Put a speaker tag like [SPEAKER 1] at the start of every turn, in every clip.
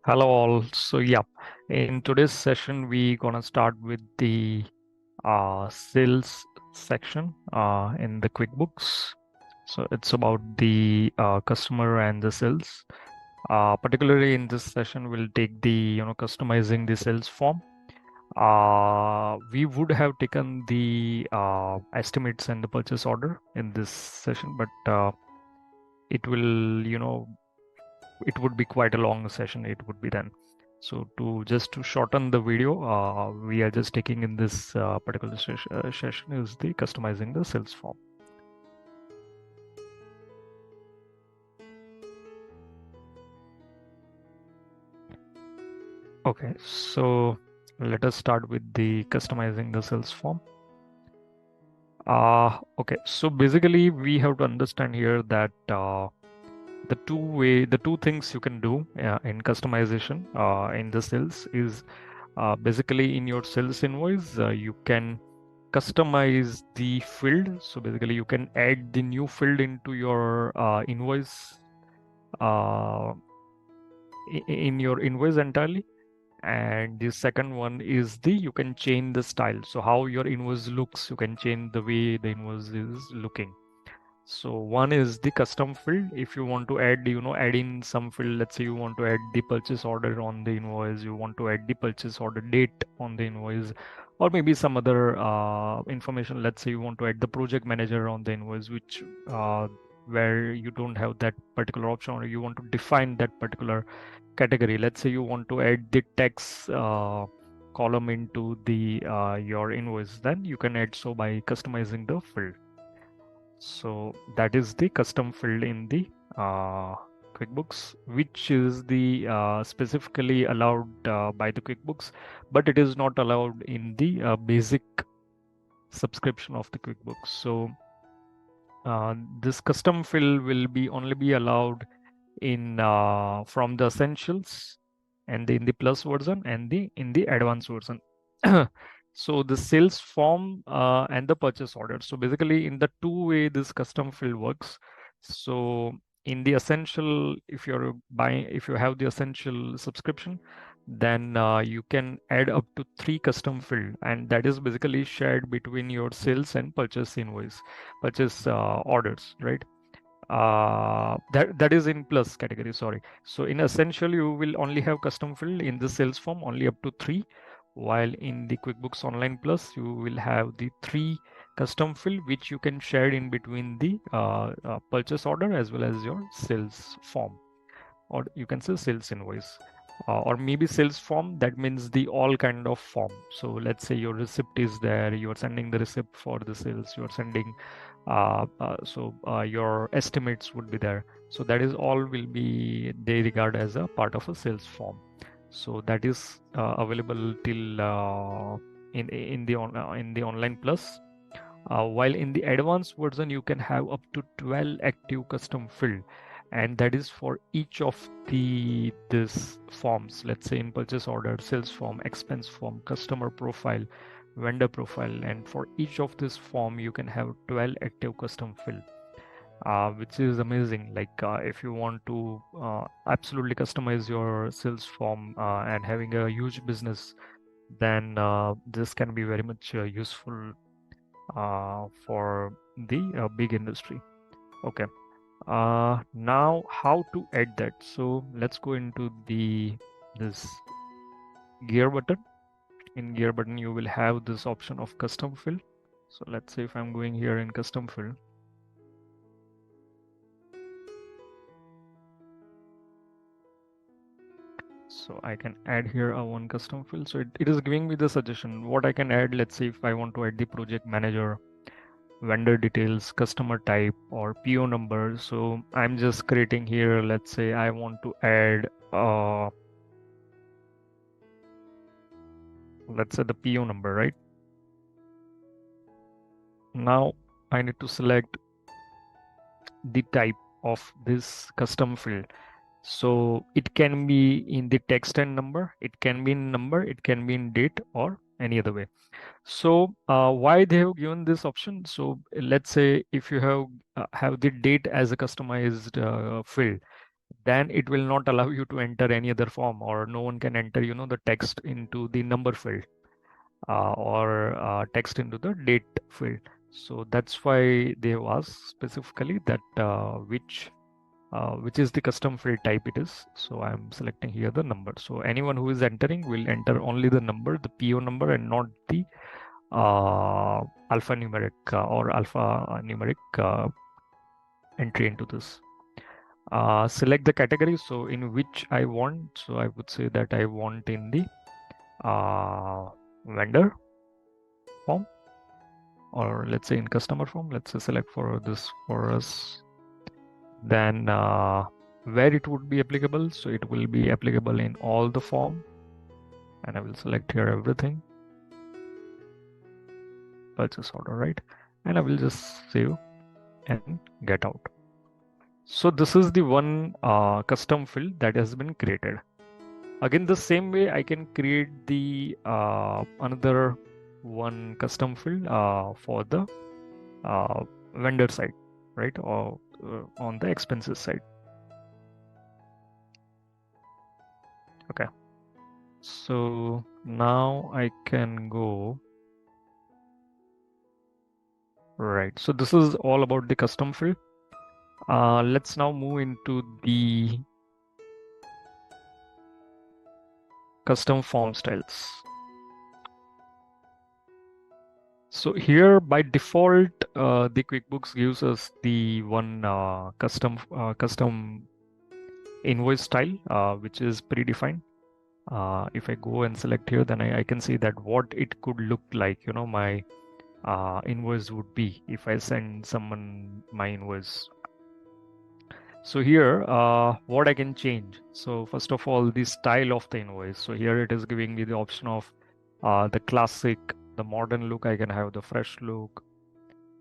[SPEAKER 1] Hello all. So yeah, in today's session we gonna start with the sales section in the QuickBooks. So it's about the customer and the sales. Particularly in this session, we'll take the customizing the sales form. We would have taken the estimates and the purchase order in this session, but it will it would be quite a long session. It would be then. So to shorten the video, we are just taking in this particular session is the customizing the sales form. Okay, so let us start with the customizing the sales form. Okay, so basically we have to understand here that the two things you can do in customization in the sales is basically in your sales invoice you can customize the field. So basically you can add the new field into your invoice uh, in your invoice entirely. And the second one is the you can change the style. So how your invoice looks, you can change the way the invoice is looking. So one is the custom field. If you want to add, add in some field, let's say you want to add the purchase order on the invoice, you want to add the purchase order date on the invoice, or maybe some other information. Let's say you want to add the project manager on the invoice, which where you don't have that particular option, or you want to define that particular category. Let's say you want to add the tax column into the your invoice, then you can add so by customizing the field. So that is the custom field in the QuickBooks, which is the specifically allowed by the QuickBooks, but it is not allowed in the basic subscription of the QuickBooks. So this custom field will be only be allowed in from the essentials and in the plus version and the in the advanced version. So the sales form and the purchase order. So basically in the two-way this custom field works. So in the essential, if you're buying, if you have the essential subscription, then you can add up to 3 custom field, and that is basically shared between your sales and purchase invoice, purchase orders, right? That is in plus category, sorry. So in essential you will only have custom field in the sales form only up to 3, while in the QuickBooks Online Plus you will have the 3 custom field which you can share in between the purchase order as well as your sales form, or you can say sales invoice, or maybe sales form. That means the all kind of form. So let's say your receipt is there, you are sending the receipt for the sales, you are sending your estimates would be there. So that is all will be they regard as a part of a sales form. So that is available till in the online plus. While in the advanced version you can have up to 12 active custom field, and that is for each of the this forms. Let's say in purchase order, sales form, expense form, customer profile, vendor profile, and for each of this form you can have 12 active custom field, which is amazing. Like if you want to absolutely customize your sales form and having a huge business, then this can be very much useful for the big industry. Okay. Now how to add that? So let's go into the this gear button. In gear button, you will have this option of custom field. So let's say if I'm going here in custom field, so I can add here a one custom field. So it is giving me the suggestion what I can add. Let's say if I want to add the project manager, vendor details, customer type, or PO number. So I'm just creating here, let's say I want to add let's say the PO number, right? Now I need to select the type of this custom field. So it can be in the text and number, it can be in number, it can be in date, or any other way. So why they have given this option? So let's say if you have the date as a customized field, then it will not allow you to enter any other form, or no one can enter, the text into the number field, or text into the date field. So that's why they have asked specifically that which is the custom field type it is. So I'm selecting here the number. So anyone who is entering will enter only the number, the PO number, and not the alphanumeric or alphanumeric entry into this. Select the category, so in which I want. So I would say that I want in the vendor form, or let's say in customer form. Let's say select for this for us. Then where it would be applicable, so it will be applicable in all the form, and I will select here everything, purchase order, right? And I will just save and get out. So this is the one custom field that has been created. Again, the same way I can create the another one custom field for the vendor side, right? Or on the expenses side. Okay. So now I can go. Right. So this is all about the custom field. Let's now move into the custom form styles. So here by default, the QuickBooks gives us the one custom invoice style, which is predefined. If I go and select here, then I can see that what it could look like, my invoice would be if I send someone my invoice. So here, what I can change. So first of all, the style of the invoice. So here it is giving me the option of the classic, the modern look. I can have the fresh look.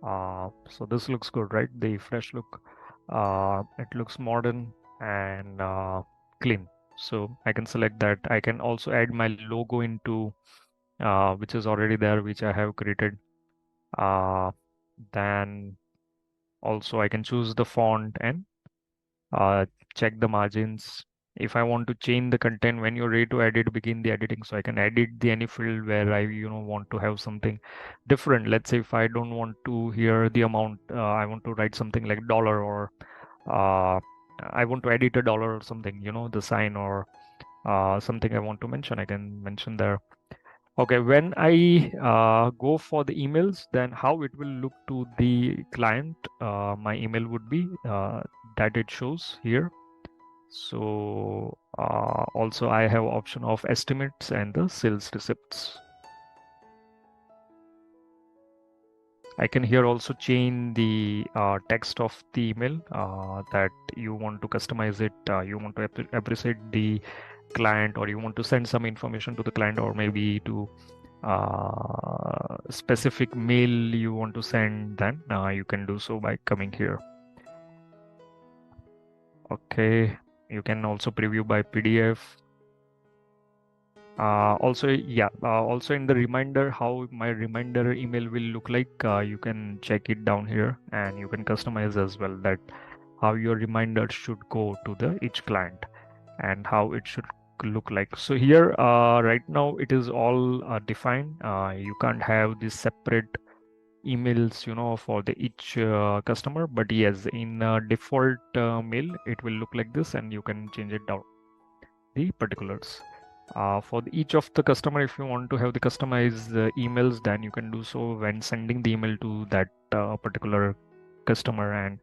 [SPEAKER 1] So this looks good, right? The fresh look. It looks modern and clean. So I can select that. I can also add my logo into which is already there, which I have created. Then also I can choose the font and check the margins. If I want to change the content, when you're ready to edit, begin the editing. So I can edit the any field where I want to have something different. Let's say if I don't want to hear the amount, I want to write something like dollar, or I want to edit a dollar or something, the sign, or something I want to mention, I can mention there. Okay, when I go for the emails, then how it will look to the client, my email would be that it shows here. So also I have option of estimates and the sales receipts. I can here also change the text of the email that you want to customize it. You want to appreciate the client, or you want to send some information to the client, or maybe to specific mail you want to send, then you can do so by coming here. Okay, you can also preview by PDF. Also in the reminder, how my reminder email will look like, you can check it down here, and you can customize as well that how your reminder should go to the each client and how it should look like. So here right now it is all defined. You can't have these separate emails for the each customer, but yes, in default mail it will look like this, and you can change it down the particulars. For each of the customer, if you want to have the customized emails, then you can do so when sending the email to that particular customer, and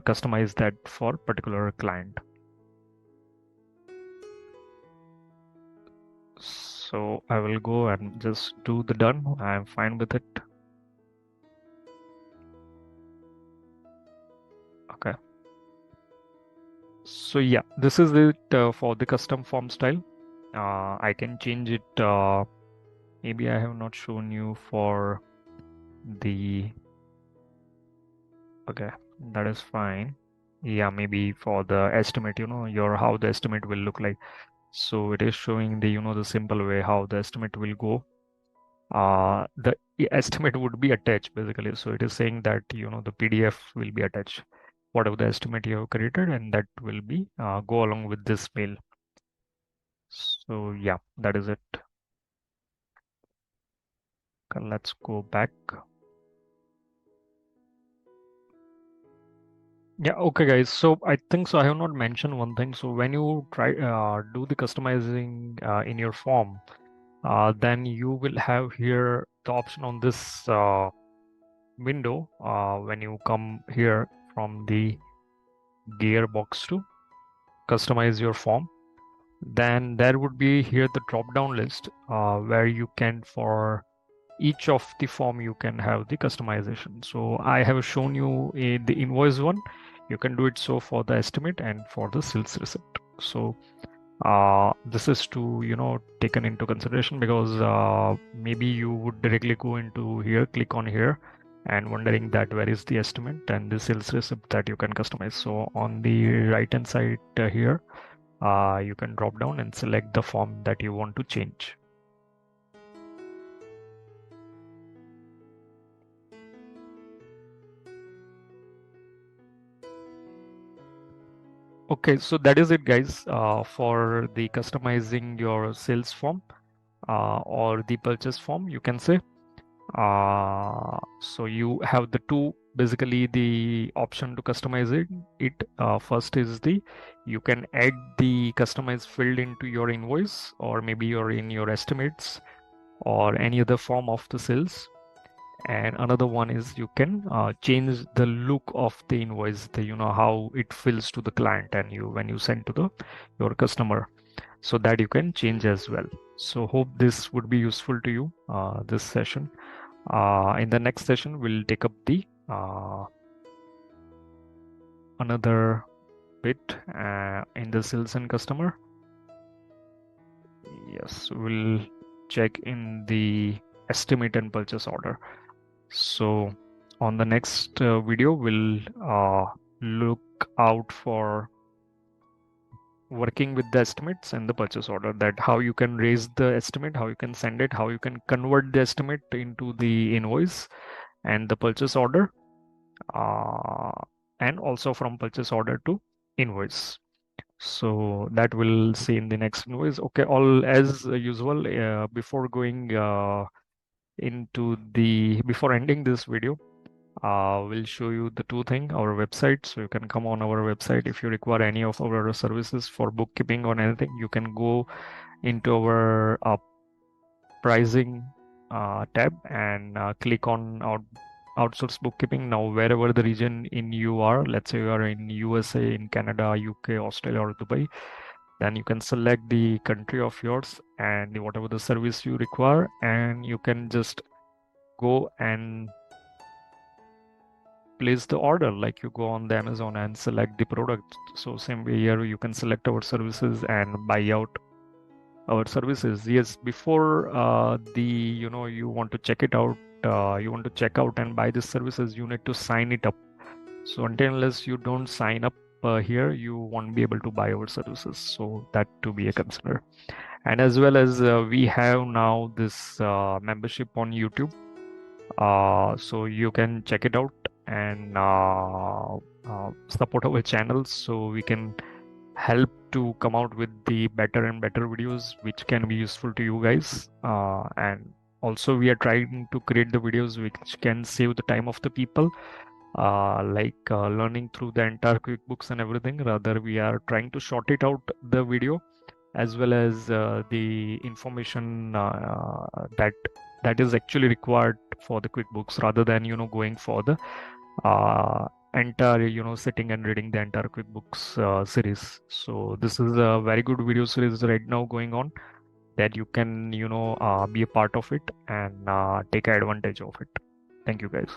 [SPEAKER 1] customize that for particular client. So I will go and just do the done. I'm fine with it. Okay. So yeah, this is it for the custom form style. I can change it. Maybe I have not shown you for the. Okay, that is fine. Yeah, maybe for the estimate, your how the estimate will look like. So it is showing the the simple way how the estimate will go. The estimate would be attached basically. So it is saying that the PDF will be attached. whatever the estimate you have created, and that will be go along with this mail. So yeah, that is it. Let's go back. Yeah, okay, guys. So I think so. I have not mentioned one thing. So when you try do the customizing in your form, then you will have here the option on this window when you come here from the gear box to customize your form. Then there would be here the drop down list where you can for each of the form you can have the customization. So I have shown you in the invoice one. You can do it so for the estimate and for the sales receipt. So this is to taken into consideration because maybe you would directly go into here, click on here, and wondering that where is the estimate and the sales receipt that you can customize. So on the right hand side here, you can drop down and select the form that you want to change. Okay, so that is it, guys, for the customizing your sales form or the purchase form, you can say. So you have the two, basically the option to customize it. First is you can add the customized field into your invoice, or maybe you're in your estimates or any other form of the sales. And another one is you can change the look of the invoice, how it feels to the client and you when you send to the your customer, so that you can change as well. So hope this would be useful to you, this session. In the next session we'll take up the another bit in the sales and customer. Yes, we'll check in the estimate and purchase order. So on the next video, we'll look out for working with the estimates and the purchase order, that how you can raise the estimate, how you can send it, how you can convert the estimate into the invoice and the purchase order, uh, and also from purchase order to invoice. So that we'll see in the next invoice. Okay, all as usual, before going before ending this video, we'll show you the two things, our website. So you can come on our website. If you require any of our services for bookkeeping or anything, you can go into our pricing tab and click on outsource bookkeeping. Now, wherever the region in you are, let's say you are in USA, in Canada, UK, Australia, or Dubai, then you can select the country of yours and whatever the service you require, and you can just go and place the order. Like you go on the Amazon and select the product. So same way here you can select our services and buy out our services. Yes, before you want to check it out, you want to check out and buy the services, you need to sign it up. So until unless you don't sign up here, you won't be able to buy our services. So that to be a consider. And as well as we have now this membership on YouTube. So you can check it out and support our channels, so we can help to come out with the better and better videos which can be useful to you guys. And also we are trying to create the videos which can save the time of the people, learning through the entire QuickBooks and everything. Rather, we are trying to short it out the video, as well as the information that is actually required for the QuickBooks, rather than going for the entire sitting and reading the entire QuickBooks series. So this is a very good video series right now going on, that you can be a part of it and take advantage of it. Thank you, guys.